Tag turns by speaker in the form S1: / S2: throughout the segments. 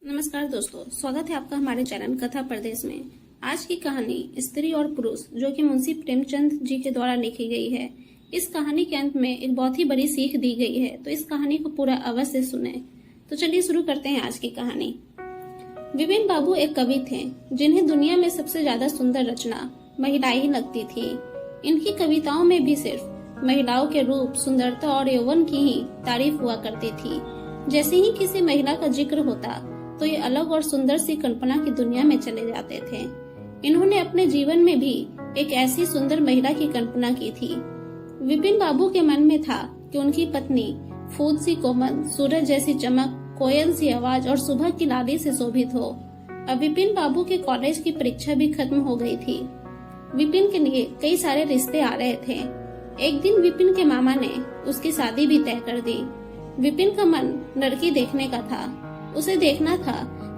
S1: नमस्कार दोस्तों, स्वागत है आपका हमारे चैनल कथा प्रदेश में। आज की कहानी स्त्री और पुरुष जो कि मुंशी प्रेमचंद जी के द्वारा लिखी गई है। इस कहानी के अंत में एक बहुत ही बड़ी सीख दी गई है, तो इस कहानी को पूरा अवश्य सुने। तो चलिए शुरू करते हैं आज की कहानी। विपिन बाबू एक कवि थे जिन्हें दुनिया में सबसे ज्यादा सुंदर रचना महिला ही लगती थी। इनकी कविताओं में भी सिर्फ महिलाओं के रूप, सुंदरता और यौवन की ही तारीफ हुआ करती थी। जैसे ही किसी महिला का जिक्र होता तो ये अलग और सुंदर सी कल्पना की दुनिया में चले जाते थे। इन्होंने अपने जीवन में भी एक ऐसी सुंदर महिला की कल्पना की थी। विपिन बाबू के मन में था कि उनकी पत्नी फूल सी कोमल, सूरज जैसी चमक, कोयल सी आवाज और सुबह की लाली से शोभित हो। अब विपिन बाबू के कॉलेज की परीक्षा भी खत्म हो गई थी। विपिन के लिए कई सारे रिश्ते आ रहे थे। एक दिन विपिन के मामा ने उसकी शादी भी तय कर दी। विपिन का मन लड़की देखने का था। उसे देखना था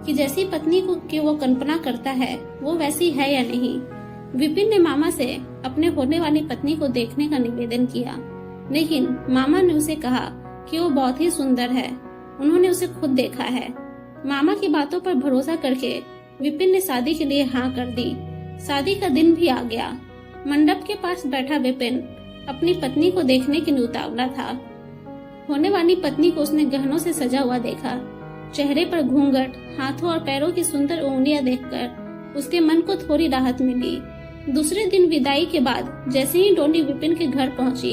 S1: कि जैसी पत्नी को की वो कल्पना करता है वो वैसी है या नहीं। विपिन ने मामा से अपने होने वाली पत्नी को देखने का निवेदन किया, लेकिन मामा ने उसे कहा कि वो बहुत ही सुंदर है। उन्होंने उसे खुद देखा है। मामा की बातों पर भरोसा करके विपिन ने शादी के लिए हाँ कर दी। शादी का दिन भी आ गया। मंडप के पास बैठा विपिन अपनी पत्नी को देखने के लिए उतावला था। होने वाली पत्नी को उसने गहनों से सजा हुआ देखा। चेहरे पर घूंघट, हाथों और पैरों की सुंदर उंगलियां देखकर उसके मन को थोड़ी राहत मिली। दूसरे दिन विदाई के बाद जैसे ही डोली विपिन के घर पहुंची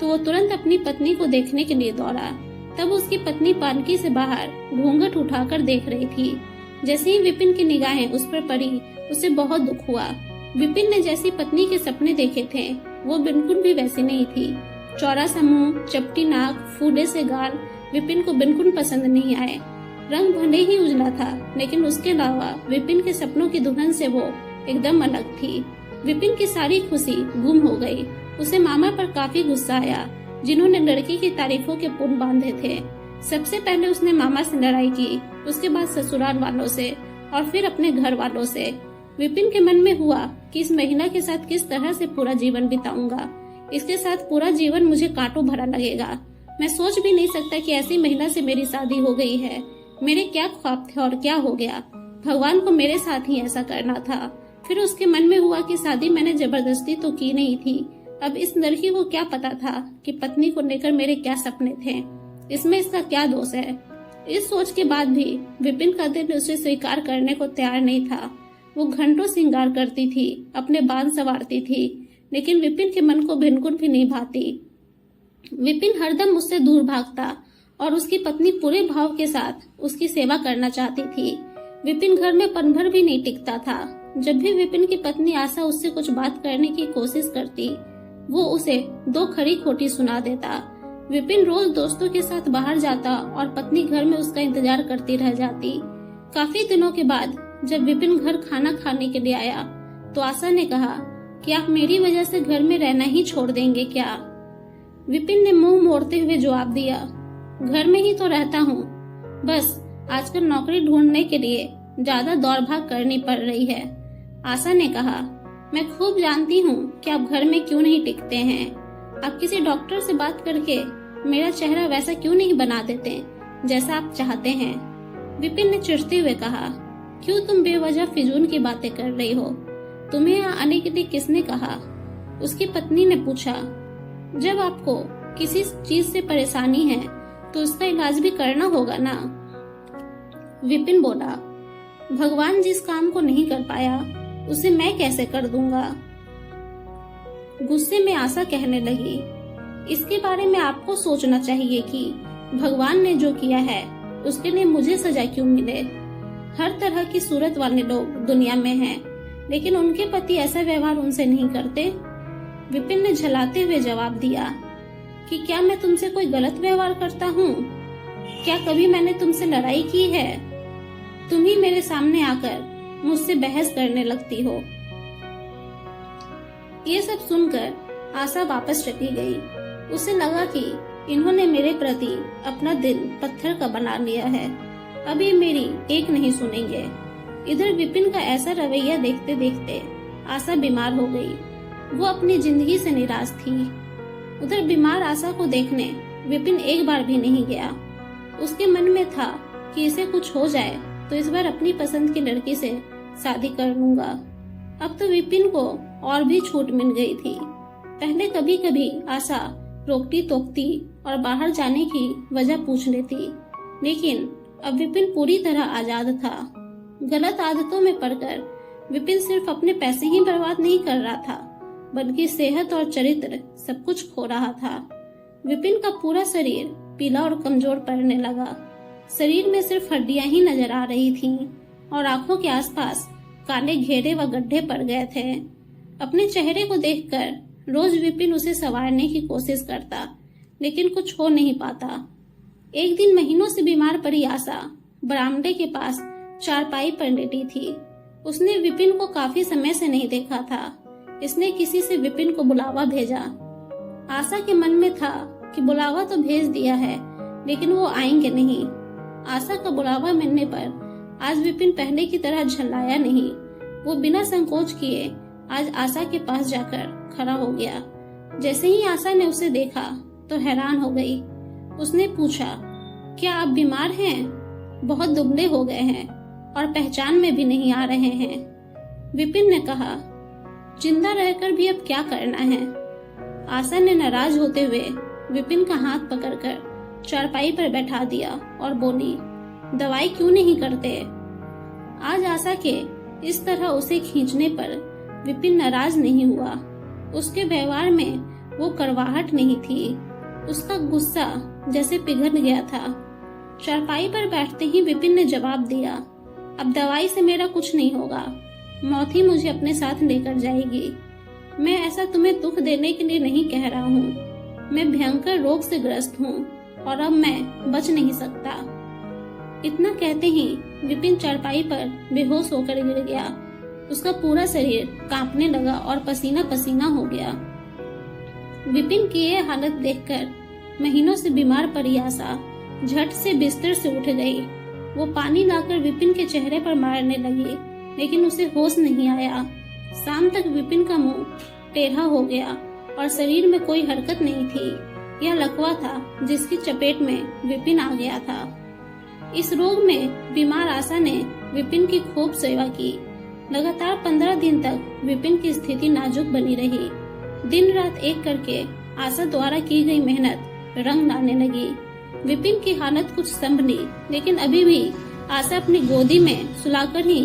S1: तो वो तुरंत अपनी पत्नी को देखने के लिए दौड़ा। तब उसकी पत्नी पालकी से बाहर घूंघट उठाकर देख रही थी। जैसे ही विपिन की निगाहें उस पर पड़ी, उसे बहुत दुख हुआ। विपिन ने जैसी पत्नी के सपने देखे थे वो बिल्कुल भी वैसी नहीं थी। चौड़ा सा मुंह, चपटी नाक, फूले से गाल विपिन को बिल्कुल पसंद नहीं आए। रंग भले ही उजला था, लेकिन उसके अलावा विपिन के सपनों की दुल्हन से वो एकदम अलग थी। विपिन की सारी खुशी गुम हो गई। उसे मामा पर काफी गुस्सा आया, जिन्होंने लड़की की तारीफों के पुल बांधे थे। सबसे पहले उसने मामा से लड़ाई की, उसके बाद ससुराल वालों से और फिर अपने घर वालों से। विपिन के मन में हुआ कि इस महिला के साथ किस तरह से पूरा जीवन बिताऊंगा। इसके साथ पूरा जीवन मुझे कांटों भरा लगेगा। मैं सोच भी नहीं सकता कि ऐसी महिला से मेरी शादी हो गई है। मेरे क्या ख्वाब थे और क्या हो गया। भगवान को मेरे साथ ही ऐसा करना था। फिर उसके मन में हुआ कि शादी मैंने जबरदस्ती तो की नहीं थी। अब इस लड़की को क्या पता था कि पत्नी को लेकर मेरे क्या सपने थे, इसमें इसका क्या दोष है। इस सोच के बाद भी विपिन का दिल उसे स्वीकार करने को तैयार नहीं था। वो घंटों श्रृंगार करती थी, अपने बाल संवारती थी, लेकिन विपिन के मन को बिल्कुल भी नहीं भाती। विपिन हरदम उससे दूर भागता और उसकी पत्नी पूरे भाव के साथ उसकी सेवा करना चाहती थी। विपिन घर में पल भर भी नहीं टिकता था। जब भी विपिन की पत्नी आशा उससे कुछ बात करने की कोशिश करती, वो उसे दो खरी खोटी सुना देता। विपिन रोज दोस्तों के साथ बाहर जाता और पत्नी घर में उसका इंतजार करती रह जाती। काफी दिनों के बाद जब विपिन घर खाना खाने के लिए आया तो आशा ने कहा कि आप मेरी वजह से घर में रहना ही छोड़ देंगे क्या। विपिन ने मुंह मोड़ते हुए जवाब दिया, घर में ही तो रहता हूँ, बस आजकल नौकरी ढूंढने के लिए ज्यादा दौड़ भाग करनी पड़ रही है। आशा ने कहा, मैं खूब जानती हूँ कि आप घर में क्यों नहीं टिकते हैं। आप किसी डॉक्टर से बात करके मेरा चेहरा वैसा क्यों नहीं बना देते जैसा आप चाहते हैं। विपिन ने चिढ़ते हुए कहा, क्यों तुम बेवजह फिजूल की बातें कर रही हो। तुम्हें यहाँ आने के लिए किसने कहा। उसकी पत्नी ने पूछा, जब आपको किसी चीज से परेशानी है तो उसका इलाज भी करना होगा ना। विपिन बोला, भगवान जिस काम को नहीं कर पाया उसे मैं कैसे कर दूंगा। गुस्से में आशा कहने लगी, इसके बारे में आपको सोचना चाहिए कि भगवान ने जो किया है उसके लिए मुझे सजा क्यों मिले। हर तरह की सूरत वाले लोग दुनिया में हैं, लेकिन उनके पति ऐसा व्यवहार उनसे नहीं करते। विपिन ने झलाते हुए जवाब दिया कि क्या मैं तुमसे कोई गलत व्यवहार करता हूँ। क्या कभी मैंने तुमसे लड़ाई की है। तुम ही मेरे सामने आकर मुझसे बहस करने लगती हो। ये सब सुनकर आशा वापस चली गई। उसे लगा कि इन्होंने मेरे प्रति अपना दिल पत्थर का बना लिया है। अब ये मेरी एक नहीं सुनेंगे। इधर विपिन का ऐसा रवैया देखते देखते आशा बीमार हो गई। वो अपनी जिंदगी से निराश थी। उधर बीमार आशा को देखने विपिन एक बार भी नहीं गया। उसके मन में था कि इसे कुछ हो जाए तो इस बार अपनी पसंद की लड़की से शादी कर लूंगा। अब तो विपिन को और भी छूट मिल गई थी। पहले कभी कभी आशा रोकती टोकती और बाहर जाने की वजह पूछ लेती, लेकिन अब विपिन पूरी तरह आजाद था। गलत आदतों में पड़कर विपिन सिर्फ अपने पैसे ही बर्बाद नहीं कर रहा था, बल्कि सेहत और चरित्र सब कुछ खो रहा था। विपिन का पूरा शरीर पीला और कमजोर पड़ने लगा। शरीर में सिर्फ हड्डियां ही नजर आ रही थीं और आंखों के आसपास काले घेरे व गड्ढे पड़ गए थे। अपने चेहरे को देखकर रोज विपिन उसे संवारने की कोशिश करता, लेकिन कुछ हो नहीं पाता। एक दिन महीनों से बीमार पड़ी आशा बरामदे के पास चारपाई पर लेटी थी। उसने विपिन को काफी समय से नहीं देखा था। इसने किसी से विपिन को बुलावा भेजा। आशा के मन में था कि बुलावा तो भेज दिया है, लेकिन वो आएंगे नहीं। आशा का बुलावा मिलने पर आज विपिन पहले की तरह झल्लाया नहीं। वो बिना संकोच किए आज आशा के पास जाकर खड़ा हो गया। जैसे ही आशा ने उसे देखा तो हैरान हो गई। उसने पूछा, क्या आप बीमार हैं? बहुत दुबले हो गए हैं और पहचान में भी नहीं आ रहे हैं। विपिन ने कहा, जिंदा रहकर भी अब क्या करना है? आशा ने नाराज होते हुए विपिन का हाथ पकड़कर चारपाई पर बैठा दिया और बोली, दवाई क्यों नहीं करते? आज आशा के इस तरह उसे खींचने पर विपिन नाराज नहीं हुआ। उसके व्यवहार में वो कड़वाहट नहीं थी। उसका गुस्सा जैसे पिघल गया था। चारपाई पर बैठते ही विपिन ने जवाब दिया, अब दवाई से मेरा कुछ नहीं होगा। मौत ही मुझे अपने साथ लेकर जाएगी। मैं ऐसा तुम्हें दुख देने के लिए नहीं कह रहा हूँ। मैं भयंकर रोग से ग्रस्त हूँ और अब मैं बच नहीं सकता। इतना कहते ही विपिन चारपाई पर बेहोश होकर गिर गया। उसका पूरा शरीर कांपने लगा और पसीना पसीना हो गया। विपिन की यह हालत देखकर महीनों से बीमार पड़ी आशा झट से बिस्तर से उठ गई। वो पानी लाकर विपिन के चेहरे पर मारने लगी, लेकिन उसे होश नहीं आया। शाम तक विपिन का मुंह टेढ़ा हो गया और शरीर में कोई हरकत नहीं थी। यह लकवा था जिसकी चपेट में विपिन आ गया था। इस रोग में बीमार आशा ने विपिन की खूब सेवा की। लगातार 15 दिन तक विपिन की स्थिति नाजुक बनी रही। दिन रात एक करके आशा द्वारा की गई मेहनत रंग लाने लगी। विपिन की हालत कुछ संभली, लेकिन अभी भी आशा अपनी गोदी में सुलाकर ही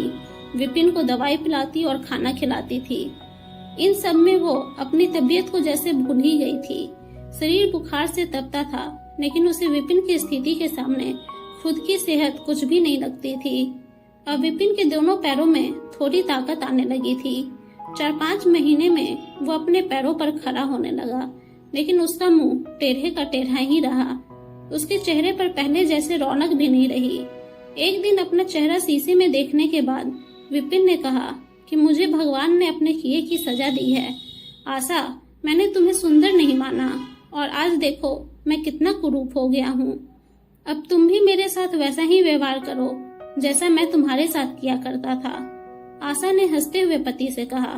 S1: विपिन को दवाई पिलाती और खाना खिलाती थी। इन सब में वो अपनी तबीयत को जैसे भूल ही गई थी। शरीर बुखार से तपता था, लेकिन उसे विपिन की स्थिति के सामने खुद की सेहत कुछ भी नहीं लगती थी। अब विपिन के दोनों पैरों में थोड़ी ताकत आने लगी थी। 4-5 महीने में वो अपने पैरों पर खड़ा होने लगा, लेकिन उसका मुंह टेढ़े का टेढ़ा ही रहा। उसके चेहरे पर पहले जैसे रौनक भी नहीं रही। एक दिन अपना चेहरा शीशे में देखने के बाद विपिन ने कहा कि मुझे भगवान ने अपने किए की सजा दी है। आशा, मैंने तुम्हें सुंदर नहीं माना और आज देखो मैं कितना कुरूप हो गया हूँ। अब तुम भी मेरे साथ वैसा ही व्यवहार करो जैसा मैं तुम्हारे साथ किया करता था। आशा ने हंसते हुए पति से कहा,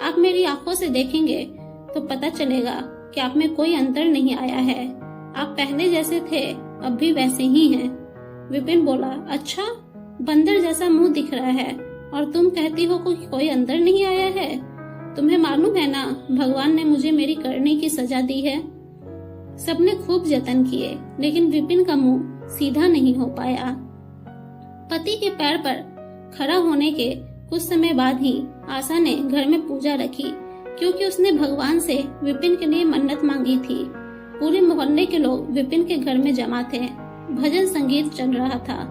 S1: आप मेरी आंखों से देखेंगे तो पता चलेगा कि आप में कोई अंतर नहीं आया है। आप पहले जैसे थे अब भी वैसे ही हैं। विपिन बोला, अच्छा, बंदर जैसा मुंह दिख रहा है और तुम कहती हो कि कोई अंतर नहीं आया है। तुम्हें मालूम है ना, भगवान ने मुझे मेरी करने की सजा दी है। सबने खूब जतन किए, लेकिन विपिन का मुंह सीधा नहीं हो पाया। पति के पैर पर खड़ा होने के कुछ समय बाद ही आशा ने घर में पूजा रखी, क्योंकि उसने भगवान से विपिन के लिए मन्नत मांगी थी। पूरे मोहल्ले के लोग विपिन के घर में जमा थे। भजन संगीत चल रहा था।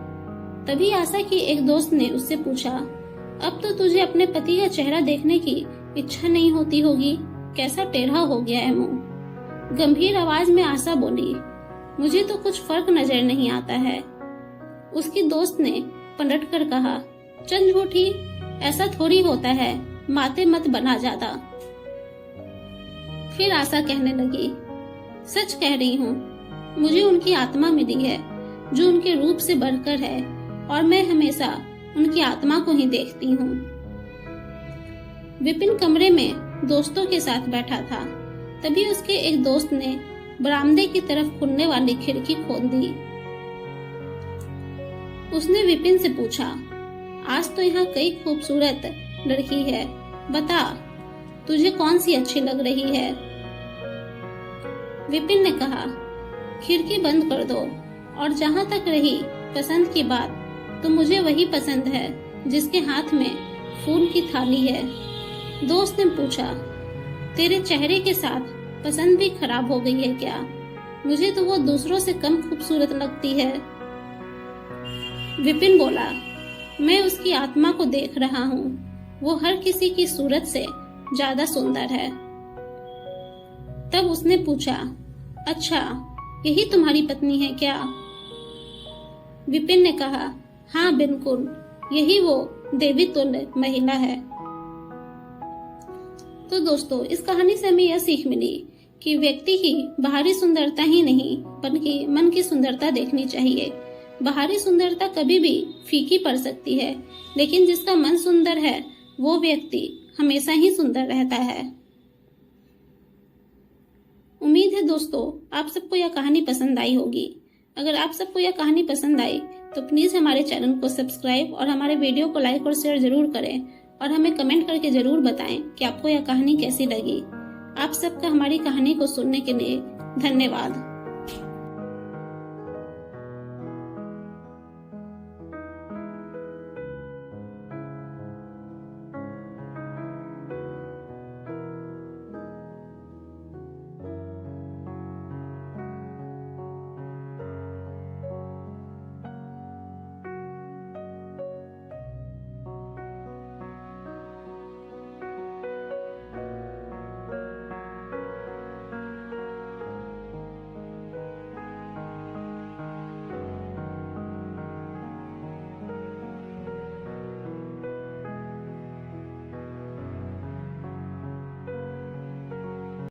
S1: तभी आशा की एक दोस्त ने उससे पूछा, अब तो तुझे अपने पति का चेहरा देखने की इच्छा नहीं होती होगी, कैसा टेढ़ा हो गया है मुंह। गंभीर आवाज में आशा बोली, मुझे तो कुछ फर्क नजर नहीं आता है। उसकी दोस्त ने पलट कर कहा, चल झूठी, ऐसा थोड़ी होता है, माते मत बना ज्यादा। फिर आशा कहने लगी, सच कह रही हूँ, मुझे उनकी आत्मा मिली है जो उनके रूप से बढ़कर है और मैं हमेशा उनकी आत्मा को ही देखती हूँ। विपिन कमरे में दोस्तों के साथ बैठा था। तभी उसके एक दोस्त ने बरामदे की तरफ खुलने वाली खिड़की खोल दी। उसने विपिन से पूछा, आज तो यहाँ कई खूबसूरत लड़की है, बता तुझे कौन सी अच्छी लग रही है। विपिन ने कहा, खिड़की बंद कर दो, और जहाँ तक रही पसंद की बात, तो मुझे वही पसंद है जिसके हाथ में फूल की थाली है। दोस्त ने पूछा, तेरे चेहरे के साथ पसंद भी खराब हो गई है क्या? मुझे तो वो दूसरों से कम खूबसूरत लगती है। विपिन बोला, मैं उसकी आत्मा को देख रहा हूँ, वो हर किसी की सूरत से ज्यादा सुंदर है। तब उसने पूछा, अच्छा यही तुम्हारी पत्नी है क्या? विपिन ने कहा, हाँ बिल्कुल, यही वो देवी तुल्य महिला है। तो दोस्तों, इस कहानी से हमें यह सीख मिली कि व्यक्ति की बाहरी सुंदरता ही नहीं बल्कि मन की सुंदरता देखनी चाहिए। बाहरी सुंदरता कभी भी फीकी पड़ सकती है, लेकिन जिसका मन सुंदर है वो व्यक्ति हमेशा ही सुंदर रहता है। उम्मीद है दोस्तों आप सबको यह कहानी पसंद आई होगी। अगर आप सबको यह कहानी पसंद आई तो प्लीज हमारे चैनल को सब्सक्राइब और हमारे वीडियो को लाइक और शेयर जरूर करें, और हमें कमेंट करके जरूर बताएं कि आपको यह कहानी कैसी लगी। आप सबका हमारी कहानी को सुनने के लिए धन्यवाद।